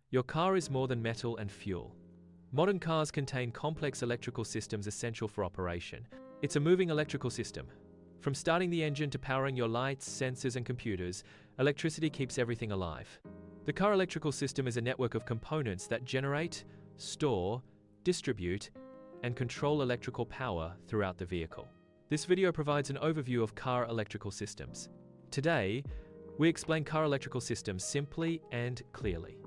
Your car is more than metal and fuel. Modern cars contain complex electrical systems essential for operation. It's a moving electrical system. From starting the engine to powering your lights, sensors, and computers, electricity keeps everything alive. The car electrical system is a network of components that generate, store, distribute, and control electrical power throughout the vehicle. This video provides an overview of car electrical systems. Today, we explain car electrical systems simply and clearly.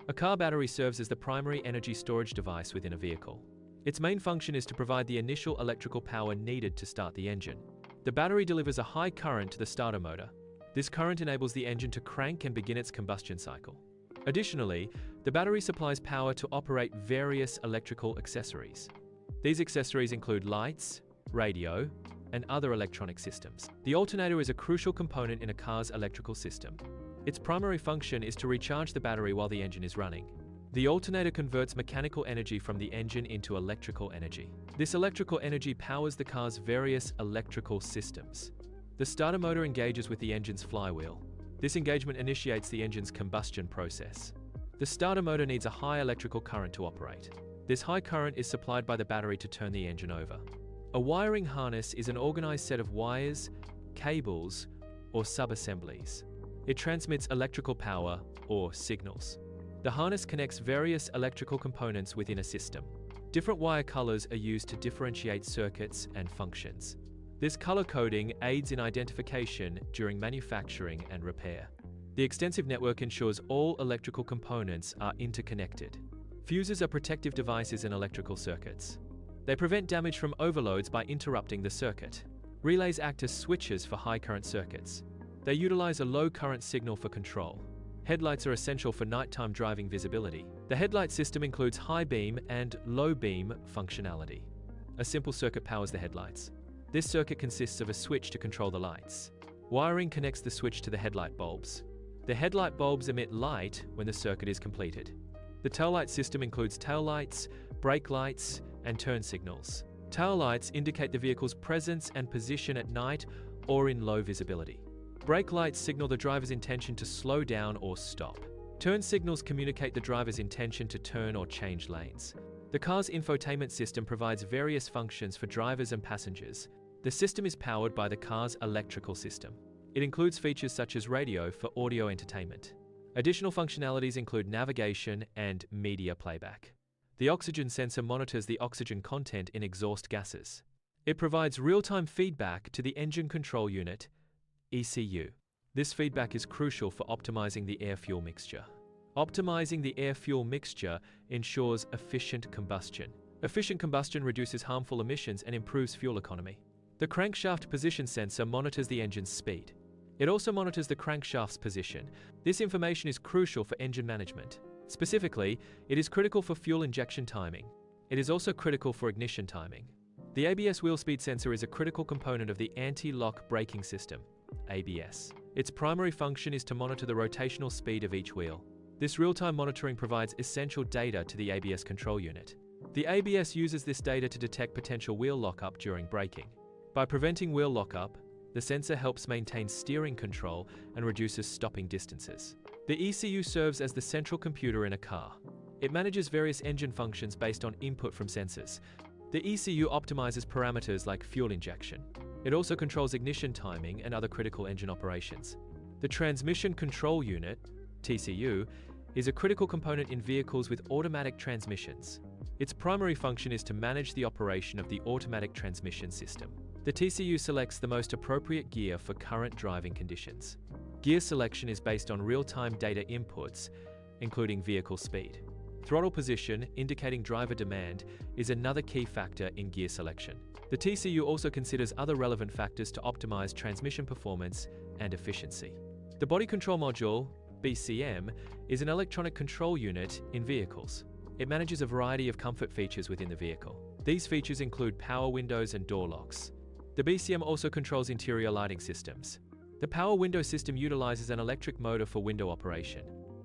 A car battery serves as the primary energy storage device within a vehicle. Its main function is to provide the initial electrical power needed to start the engine. The battery delivers a high current to the starter motor. This current enables the engine to crank and begin its combustion cycle. Additionally, the battery supplies power to operate various electrical accessories. These accessories include lights, radio, and other electronic systems. The alternator is a crucial component in a car's electrical system. Its primary function is to recharge the battery while the engine is running. The alternator converts mechanical energy from the engine into electrical energy. This electrical energy powers the car's various electrical systems. The starter motor engages with the engine's flywheel. This engagement initiates the engine's combustion process. The starter motor needs a high electrical current to operate. This high current is supplied by the battery to turn the engine over. A wiring harness is an organized set of wires, cables, or sub-assemblies. It transmits electrical power, or signals. The harness connects various electrical components within a system. Different wire colors are used to differentiate circuits and functions. This color coding aids in identification during manufacturing and repair. The extensive network ensures all electrical components are interconnected. Fuses are protective devices in electrical circuits. They prevent damage from overloads by interrupting the circuit. Relays act as switches for high current circuits. They utilize a low current signal for control. Headlights are essential for nighttime driving visibility. The headlight system includes high beam and low beam functionality. A simple circuit powers the headlights. This circuit consists of a switch to control the lights. Wiring connects the switch to the headlight bulbs. The headlight bulbs emit light when the circuit is completed. The taillight system includes taillights, brake lights, and turn signals. Taillights indicate the vehicle's presence and position at night or in low visibility. Brake lights signal the driver's intention to slow down or stop. Turn signals communicate the driver's intention to turn or change lanes. The car's infotainment system provides various functions for drivers and passengers. The system is powered by the car's electrical system. It includes features such as radio for audio entertainment. Additional functionalities include navigation and media playback. The oxygen sensor monitors the oxygen content in exhaust gases. It provides real-time feedback to the engine control unit, ECU. This feedback is crucial for optimizing the air-fuel mixture. Optimizing the air-fuel mixture ensures efficient combustion. Efficient combustion reduces harmful emissions and improves fuel economy. The crankshaft position sensor monitors the engine's speed. It also monitors the crankshaft's position. This information is crucial for engine management. Specifically, it is critical for fuel injection timing. It is also critical for ignition timing. The ABS wheel speed sensor is a critical component of the anti-lock braking system, ABS. Its primary function is to monitor the rotational speed of each wheel. This real-time monitoring provides essential data to the ABS control unit. The ABS uses this data to detect potential wheel lockup during braking. By preventing wheel lockup, the sensor helps maintain steering control and reduces stopping distances. The ECU serves as the central computer in a car. It manages various engine functions based on input from sensors. The ECU optimizes parameters like fuel injection. It also controls ignition timing and other critical engine operations. The Transmission Control Unit, TCU, is a critical component in vehicles with automatic transmissions. Its primary function is to manage the operation of the automatic transmission system. The TCU selects the most appropriate gear for current driving conditions. Gear selection is based on real-time data inputs, including vehicle speed. Throttle position, indicating driver demand, is another key factor in gear selection. The TCU also considers other relevant factors to optimize transmission performance and efficiency. The Body Control Module, BCM, is an electronic control unit in vehicles. It manages a variety of comfort features within the vehicle. These features include power windows and door locks. The BCM also controls interior lighting systems. The power window system utilizes an electric motor for window operation.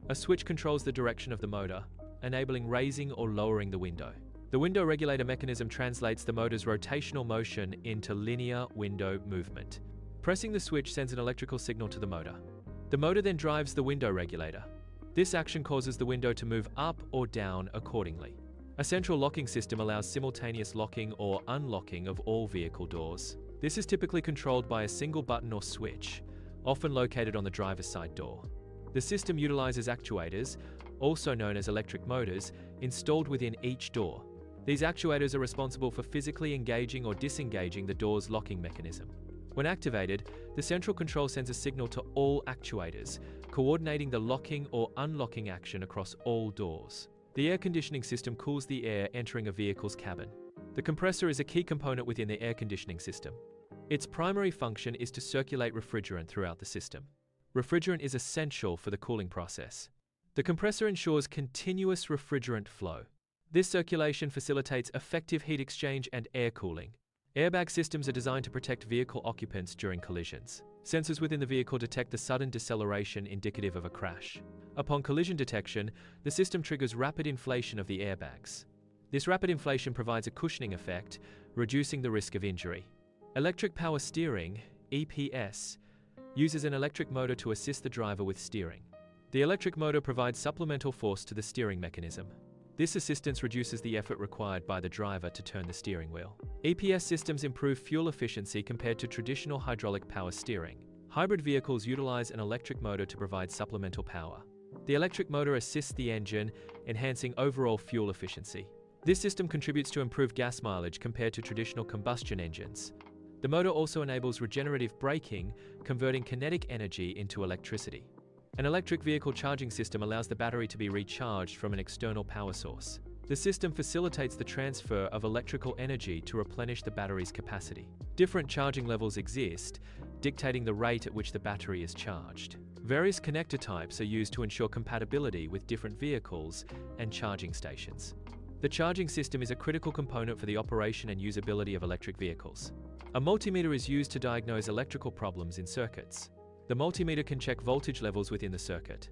A switch controls the direction of the motor, enabling raising or lowering the window. The window regulator mechanism translates the motor's rotational motion into linear window movement. Pressing the switch sends an electrical signal to the motor. The motor then drives the window regulator. This action causes the window to move up or down accordingly. A central locking system allows simultaneous locking or unlocking of all vehicle doors. This is typically controlled by a single button or switch, often located on the driver's side door. The system utilizes actuators, also known as electric motors, installed within each door. These actuators are responsible for physically engaging or disengaging the door's locking mechanism. When activated, the central control sends a signal to all actuators, coordinating the locking or unlocking action across all doors. The air conditioning system cools the air entering a vehicle's cabin. The compressor is a key component within the air conditioning system. Its primary function is to circulate refrigerant throughout the system. Refrigerant is essential for the cooling process. The compressor ensures continuous refrigerant flow. This circulation facilitates effective heat exchange and air cooling. Airbag systems are designed to protect vehicle occupants during collisions. Sensors within the vehicle detect the sudden deceleration indicative of a crash. Upon collision detection, the system triggers rapid inflation of the airbags. This rapid inflation provides a cushioning effect, reducing the risk of injury. Electric power steering, EPS, uses an electric motor to assist the driver with steering. The electric motor provides supplemental force to the steering mechanism. This assistance reduces the effort required by the driver to turn the steering wheel. EPS systems improve fuel efficiency compared to traditional hydraulic power steering. Hybrid vehicles utilize an electric motor to provide supplemental power. The electric motor assists the engine, enhancing overall fuel efficiency. This system contributes to improved gas mileage compared to traditional combustion engines. The motor also enables regenerative braking, converting kinetic energy into electricity. An electric vehicle charging system allows the battery to be recharged from an external power source. The system facilitates the transfer of electrical energy to replenish the battery's capacity. Different charging levels exist, dictating the rate at which the battery is charged. Various connector types are used to ensure compatibility with different vehicles and charging stations. The charging system is a critical component for the operation and usability of electric vehicles. A multimeter is used to diagnose electrical problems in circuits. The multimeter can check voltage levels within the circuit.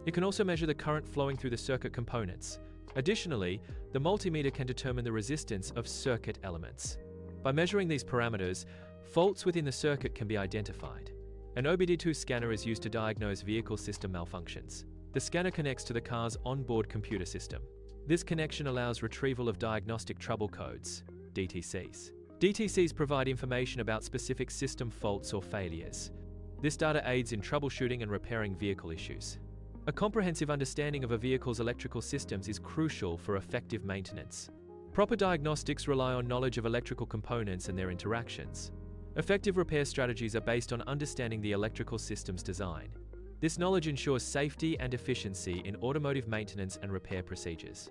It can also measure the current flowing through the circuit components. Additionally, the multimeter can determine the resistance of circuit elements. By measuring these parameters, faults within the circuit can be identified. An OBD2 scanner is used to diagnose vehicle system malfunctions. The scanner connects to the car's onboard computer system. This connection allows retrieval of diagnostic trouble codes, DTCs. DTCs provide information about specific system faults or failures. This data aids in troubleshooting and repairing vehicle issues. A comprehensive understanding of a vehicle's electrical systems is crucial for effective maintenance. Proper diagnostics rely on knowledge of electrical components and their interactions. Effective repair strategies are based on understanding the electrical system's design. This knowledge ensures safety and efficiency in automotive maintenance and repair procedures.